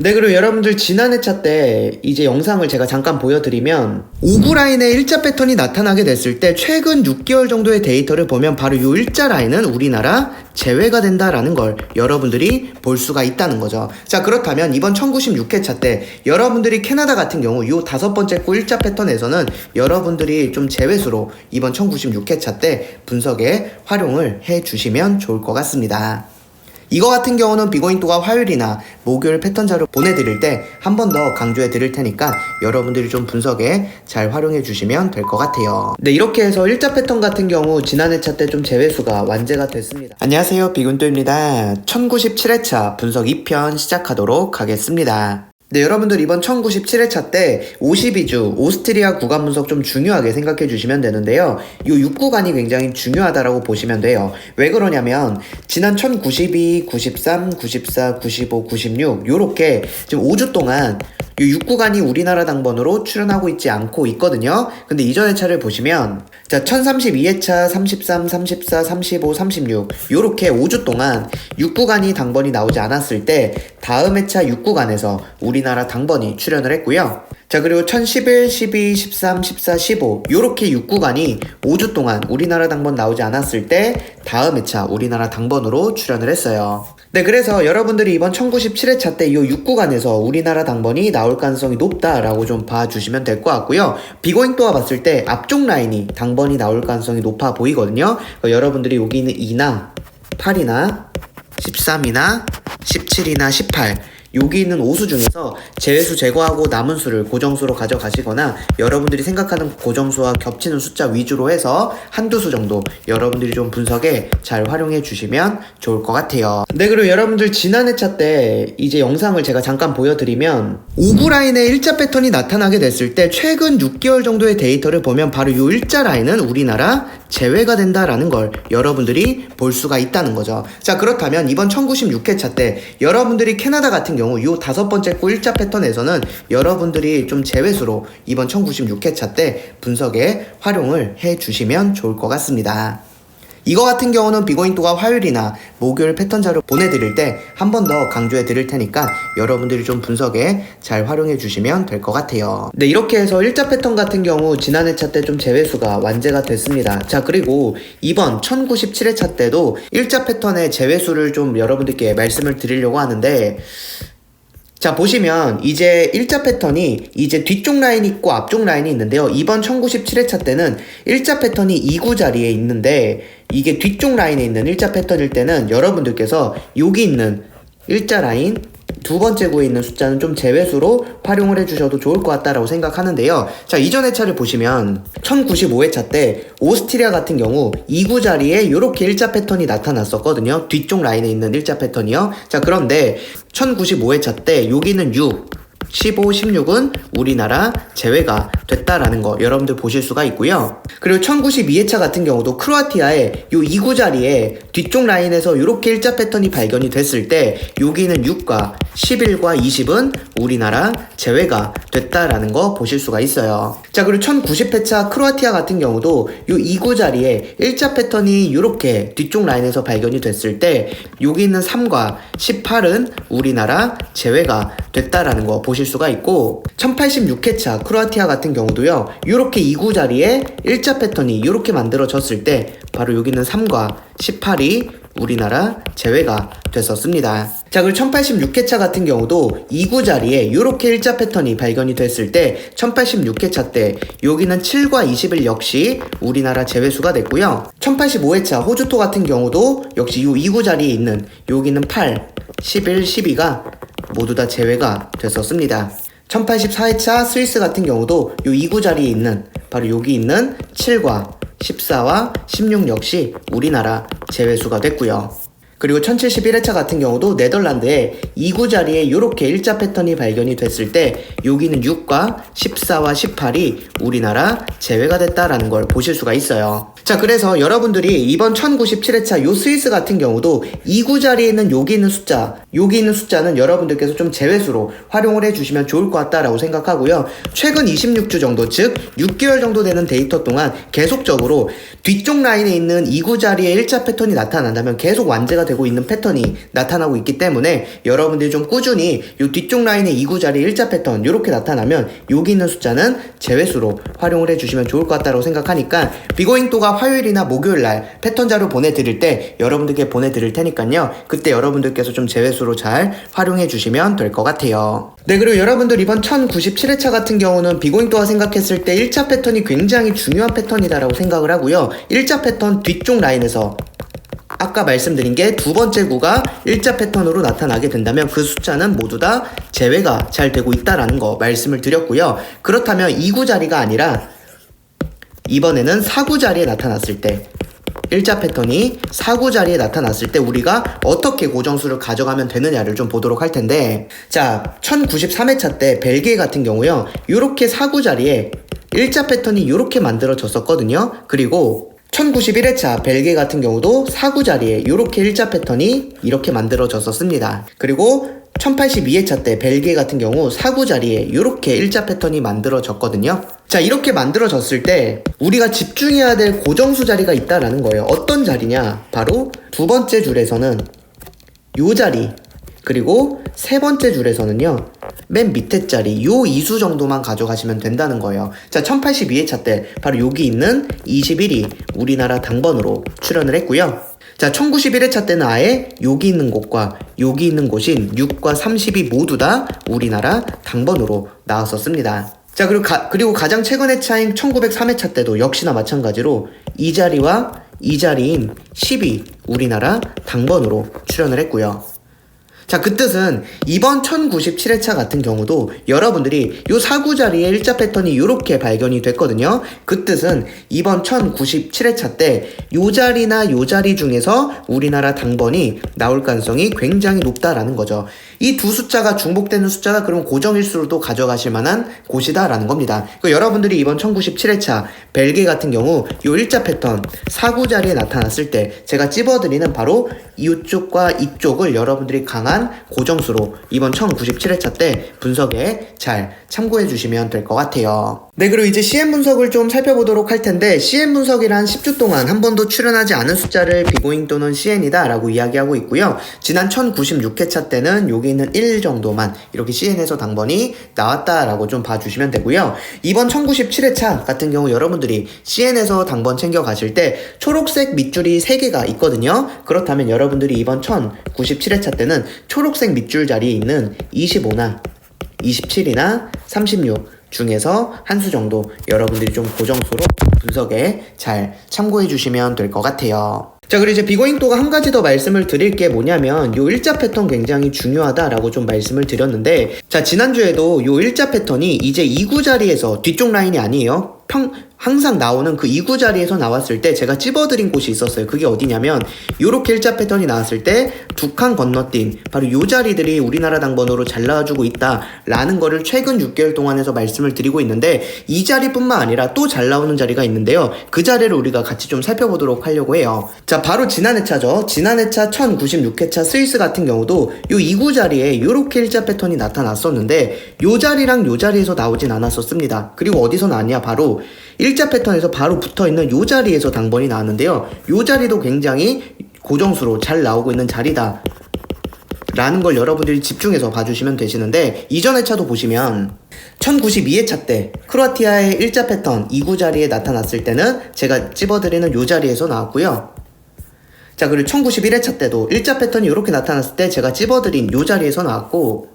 네, 그리고 여러분들 지난 회차 때 이제 영상을 제가 잠깐 보여드리면 오브 라인에 일자 패턴이 나타나게 됐을 때 최근 6개월 정도의 데이터를 보면 바로 이 일자 라인은 우리나라 제외가 된다라는 걸 여러분들이 볼 수가 있다는 거죠. 자, 그렇다면 이번 1096회차 때 여러분들이 캐나다 같은 경우 이 5번째 코 일자 패턴에서는 여러분들이 좀 제외수로 이번 1096회차 때 분석에 활용을 해주시면 좋을 것 같습니다. 이거 같은 경우는 비고잉또가 화요일이나 목요일 패턴 자료 보내드릴 때 한 번 더 강조해 드릴 테니까 여러분들이 좀 분석에 잘 활용해 주시면 될 것 같아요. 네, 이렇게 해서 일자 패턴 같은 경우 지난 회차 때 좀 제외수가 완제가 됐습니다. 안녕하세요, 비군또입니다. 1097회차 분석 2편 시작하도록 하겠습니다. 네, 여러분들 이번 1097회차 때 52주 오스트리아 구간 분석 좀 중요하게 생각해 주시면 되는데요. 이 6구간이 굉장히 중요하다라고 보시면 돼요. 왜 그러냐면 지난 1092, 93, 94, 95, 96 요렇게 지금 5주 동안 이 6구간이 우리나라 당번으로 출현하고 있지 않고 있거든요. 근데 이전 회차를 보시면 자 1032회차, 33, 34, 35, 36 요렇게 5주 동안 6구간이 당번이 나오지 않았을 때 다음 회차 6구간에서 우리나라 당번이 출현을 했고요. 자, 그리고 1011, 12, 13, 14, 15 요렇게 6구간이 5주 동안 우리나라 당번 나오지 않았을 때 다음 회차 우리나라 당번으로 출현을 했어요. 네, 그래서 여러분들이 이번 1097회차 때 이 6구간에서 우리나라 당번이 나올 가능성이 높다라고 좀 봐주시면 될 것 같고요. 비고잉또가 봤을 때 앞쪽 라인이 당번이 나올 가능성이 높아 보이거든요. 그러니까 여러분들이 여기 있는 2나 8이나 13이나 17이나 18 여기 있는 5수 중에서 제외수 제거하고 남은 수를 고정수로 가져가시거나 여러분들이 생각하는 고정수와 겹치는 숫자 위주로 해서 한두 수 정도 여러분들이 좀 분석에 잘 활용해 주시면 좋을 것 같아요. 네, 그리고 여러분들 지난 회차 때 이제 영상을 제가 잠깐 보여드리면 오브 라인에 일자 패턴이 나타나게 됐을 때 최근 6개월 정도의 데이터를 보면 바로 이 일자 라인은 우리나라 제외가 된다라는 걸 여러분들이 볼 수가 있다는 거죠. 자, 그렇다면 이번 1096회차 때 여러분들이 캐나다 같은 경우 이 5번째 코 일자 패턴에서는 여러분들이 좀 제외수로 이번 1096회차 때 분석에 활용을 해주시면 좋을 것 같습니다. 이거 같은 경우는 비고잉또가 화요일이나 목요일 패턴 자료 보내드릴 때 한 번 더 강조해 드릴 테니까 여러분들이 좀 분석에 잘 활용해 주시면 될 것 같아요. 네, 이렇게 해서 일자 패턴 같은 경우 지난 회차 때 좀 제외수가 완제가 됐습니다. 자, 그리고 이번 1097회차 때도 일자 패턴의 제외수를 좀 여러분들께 말씀을 드리려고 하는데 자, 보시면 이제 일자 패턴이 이제 뒤쪽 라인이 있고 앞쪽 라인이 있는데요. 이번 1097회차 때는 일자 패턴이 2구 자리에 있는데 이게 뒤쪽 라인에 있는 일자 패턴일 때는 여러분들께서 여기 있는 일자 라인 두 번째 구에 있는 숫자는 좀 제외수로 활용을 해주셔도 좋을 것 같다라고 생각하는데요. 자, 이전 회차를 보시면 1095회차 때 오스트리아 같은 경우 2구 자리에 이렇게 일자 패턴이 나타났었거든요. 뒤쪽 라인에 있는 일자 패턴이요. 자, 그런데 1095회차 때 여기는 6 15, 16은 우리나라 제외가 됐다라는 거 여러분들 보실 수가 있고요. 그리고 1092회차 같은 경우도 크로아티아의 요 2구 자리에 뒤쪽 라인에서 이렇게 일자 패턴이 발견이 됐을 때 여기는 6과 11과 20은 우리나라 제외가 됐다라는 거 보실 수가 있어요. 자, 그리고 1090회차 크로아티아 같은 경우도 요 2구 자리에 일자 패턴이 이렇게 뒤쪽 라인에서 발견이 됐을 때 여기 있는 3과 18은 우리나라 제외가 됐다라는 거 보실 수가 있고 1086회차 크로아티아 같은 경우도요 이렇게 2구 자리에 일자 패턴이 이렇게 만들어졌을 때 바로 여기는 3과 18이 우리나라 제외가 됐었습니다. 자, 그리고 1086회차 같은 경우도 2구 자리에 이렇게 일자 패턴이 발견이 됐을 때 1086회차 때 여기는 7과 21 역시 우리나라 제외수가 됐고요. 1085회차 호주토 같은 경우도 역시 이 2구 자리에 있는 여기는 8, 11, 12가 모두 다 제외가 됐었습니다. 1084회차 스위스 같은 경우도 이 2구 자리에 있는 바로 여기 있는 7과 14와 16 역시 우리나라 제외수가 됐고요. 그리고 1071회차 같은 경우도 네덜란드에 2구 자리에 이렇게 일자 패턴이 발견이 됐을 때 여기는 6과 14와 18이 우리나라 제외가 됐다라는 걸 보실 수가 있어요. 자, 그래서 여러분들이 이번 1097회차 요 스위스 같은 경우도 2구 자리에 있는 여기 있는 숫자는 여러분들께서 좀 제외수로 활용을 해주시면 좋을 것 같다라고 생각하고요. 최근 26주 정도, 즉 6개월 정도 되는 데이터 동안 계속적으로 뒤쪽 라인에 있는 2구 자리에 일자 패턴이 나타난다면 계속 완제가 되고 있는 패턴이 나타나고 있기 때문에 여러분들이 좀 꾸준히 요 뒤쪽 라인에 2구 자리에 일자 패턴 요렇게 나타나면 여기 있는 숫자는 제외수로 활용을 해주시면 좋을 것 같다고 생각하니까 비고잉또가 화요일이나 목요일날 패턴 자료 보내드릴 때 여러분들께 보내드릴 테니까요. 그때 여러분들께서 좀 제외수로 잘 활용해 주시면 될 것 같아요. 네, 그리고 여러분들 이번 1097회차 같은 경우는 비고잉또가 생각했을 때 1차 패턴이 굉장히 중요한 패턴이다라고 생각을 하고요. 1차 패턴 뒤쪽 라인에서 아까 말씀드린 게 두 번째 구가 일자 패턴으로 나타나게 된다면 그 숫자는 모두 다 제외가 잘 되고 있다라는 거 말씀을 드렸고요. 그렇다면 2구 자리가 아니라 이번에는 4구 자리에 나타났을 때 일자 패턴이 4구 자리에 나타났을 때 우리가 어떻게 고정수를 가져가면 되느냐를 좀 보도록 할 텐데, 자 1093회차 때 벨기에 같은 경우요, 요렇게 4구 자리에 일자 패턴이 요렇게 만들어졌었거든요. 그리고 1091회차 벨기에 같은 경우도 4구 자리에 요렇게 일자 패턴이 이렇게 만들어졌었습니다. 그리고 1082회차 때 벨기에 같은 경우 4구 자리에 요렇게 일자 패턴이 만들어졌거든요. 자, 이렇게 만들어졌을 때 우리가 집중해야 될 고정수 자리가 있다라는 거예요. 어떤 자리냐? 바로 두 번째 줄에서는 요 자리, 그리고 세 번째 줄에서는요 맨 밑에 자리 요 이수 정도만 가져가시면 된다는 거예요. 자, 1082회차 때 바로 여기 있는 21이 우리나라 당번으로 출연을 했고요. 자, 1091회차 때는 아예 여기 있는 곳과 여기 있는 곳인 6과 30이 모두 다 우리나라 당번으로 나왔었습니다. 자, 그리고 가장 최근 회차인 1903회차 때도 역시나 마찬가지로 이 자리와 이 자리인 10이 우리나라 당번으로 출연을 했고요. 자, 그 뜻은 이번 1097회차 같은 경우도 여러분들이 요 4구 자리에 일자 패턴이 요렇게 발견이 됐거든요. 그 뜻은 이번 1097회차 때 요 자리나 요 자리 중에서 우리나라 당번이 나올 가능성이 굉장히 높다라는 거죠. 이 두 숫자가 중복되는 숫자다 그러면 고정일수로도 가져가실 만한 곳이다라는 겁니다. 그러니까 여러분들이 이번 1097회차 벨기에 같은 경우 요 일자 패턴 4구 자리에 나타났을 때 제가 찝어드리는 바로 이쪽과 이쪽을 여러분들이 강한 고정수로 이번 1097회차 때 분석에 잘 참고해 주시면 될 것 같아요. 네, 그리고 이제 CM 분석을 좀 살펴보도록 할 텐데, CM 분석이란 10주 동안 한 번도 출연하지 않은 숫자를 비고잉 또는 CN이다 라고 이야기하고 있고요. 지난 1096회차 때는 여기 있는 1 정도만 이렇게 CN에서 당번이 나왔다라고 좀 봐주시면 되고요. 이번 1097회차 같은 경우 여러분들이 CN에서 당번 챙겨 가실 때 초록색 밑줄이 3개가 있거든요. 그렇다면 여러분들이 이번 1097회차 때는 초록색 밑줄 자리에 있는 25나 27이나 36 중에서 한 수 정도 여러분들이 좀 고정수로 분석에 잘 참고해 주시면 될 것 같아요. 자, 그리고 이제 비고잉또가 한 가지 더 말씀을 드릴 게 뭐냐면 요 일자 패턴 굉장히 중요하다라고 좀 말씀을 드렸는데, 자, 지난주에도 요 일자 패턴이 이제 2구 자리에서 뒤쪽 라인이 아니에요. 항상 나오는 그 2구 자리에서 나왔을 때 제가 찝어드린 곳이 있었어요. 그게 어디냐면 요렇게 일자 패턴이 나왔을 때 두 칸 건너뛴 바로 요 자리들이 우리나라 당번으로 잘 나와주고 있다라는 거를 최근 6개월 동안에서 말씀을 드리고 있는데, 이 자리뿐만 아니라 또 잘 나오는 자리가 있는데요. 그 자리를 우리가 같이 좀 살펴보도록 하려고 해요. 자, 바로 지난 회차죠. 지난 회차 1096회차 스위스 같은 경우도 요 2구 자리에 요렇게 일자 패턴이 나타났었는데 요 자리랑 요 자리에서 나오진 않았었습니다. 그리고 어디서 나왔냐? 바로 일자 패턴에서 바로 붙어있는 요 자리에서 당번이 나왔는데요. 요 자리도 굉장히 고정수로 잘 나오고 있는 자리다 라는 걸 여러분들이 집중해서 봐주시면 되시는데, 이전 회차도 보시면 1092회차 때 크로아티아의 일자 패턴 2구 자리에 나타났을 때는 제가 찝어드리는 요 자리에서 나왔고요. 자, 그리고 1091회차 때도 일자 패턴이 이렇게 나타났을 때 제가 찝어드린 요 자리에서 나왔고,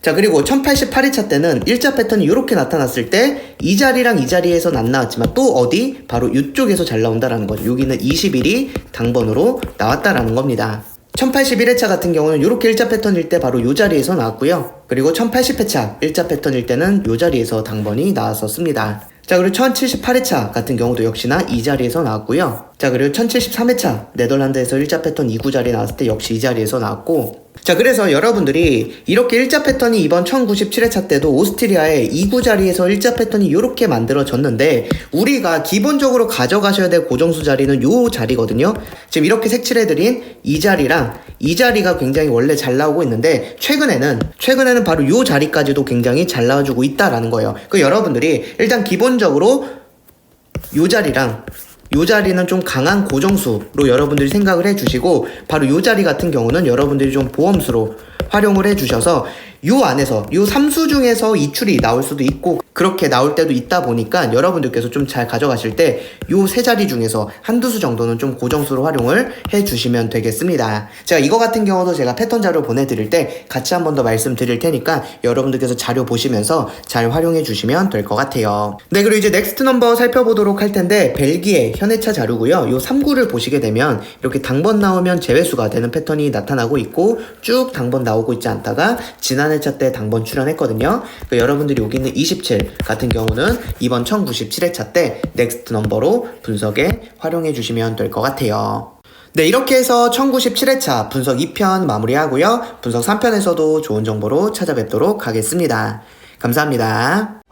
자, 그리고 1088회차 때는 일자 패턴이 이렇게 나타났을 때 이 자리랑 이 자리에서는 안 나왔지만 또 어디? 바로 이쪽에서 잘 나온다라는 거죠. 여기는 21이 당번으로 나왔다라는 겁니다. 1081회차 같은 경우는 이렇게 일자 패턴일 때 바로 이 자리에서 나왔고요. 그리고 1080회차 일자 패턴일 때는 이 자리에서 당번이 나왔었습니다. 자, 그리고 1078회차 같은 경우도 역시나 이 자리에서 나왔고요. 자, 그리고 1073회차 네덜란드에서 일자 패턴 2구 자리에 나왔을 때 역시 이 자리에서 나왔고, 자, 그래서 여러분들이 이렇게 일자 패턴이 이번 1097회차 때도 오스트리아의 2구 자리에서 일자 패턴이 이렇게 만들어졌는데, 우리가 기본적으로 가져가셔야 될 고정수 자리는 요 자리거든요. 지금 이렇게 색칠해드린 이 자리랑 이 자리가 굉장히 원래 잘 나오고 있는데, 최근에는 바로 요 자리까지도 굉장히 잘 나와주고 있다라는 거예요. 그 여러분들이 일단 기본적으로 요 자리랑 요 자리는 좀 강한 고정수로 여러분들이 생각을 해주시고, 바로 요 자리 같은 경우는 여러분들이 좀 보험수로 활용을 해주셔서 요 안에서 요 3수 중에서 이출이 나올 수도 있고 그렇게 나올 때도 있다 보니까 여러분들께서 좀 잘 가져가실 때 요 세 자리 중에서 한두 수 정도는 좀 고정수로 활용을 해주시면 되겠습니다. 제가 이거 같은 경우도 제가 패턴 자료 보내드릴 때 같이 한 번 더 말씀드릴 테니까 여러분들께서 자료 보시면서 잘 활용해 주시면 될 것 같아요. 네, 그리고 이제 넥스트 넘버 살펴보도록 할 텐데, 벨기에 현해차 자료고요. 요 3구를 보시게 되면 이렇게 당번 나오면 제외수가 되는 패턴이 나타나고 있고, 쭉 당번 나오고 있지 않다가 지난 회차 때 당번 출연했거든요. 그러니까 여러분들이 여기 있는 27 같은 경우는 이번 1097회차 때 넥스트 넘버로 분석에 활용해 주시면 될 것 같아요. 네, 이렇게 해서 1097회차 분석 2편 마무리하고요. 분석 3편에서도 좋은 정보로 찾아뵙도록 하겠습니다. 감사합니다.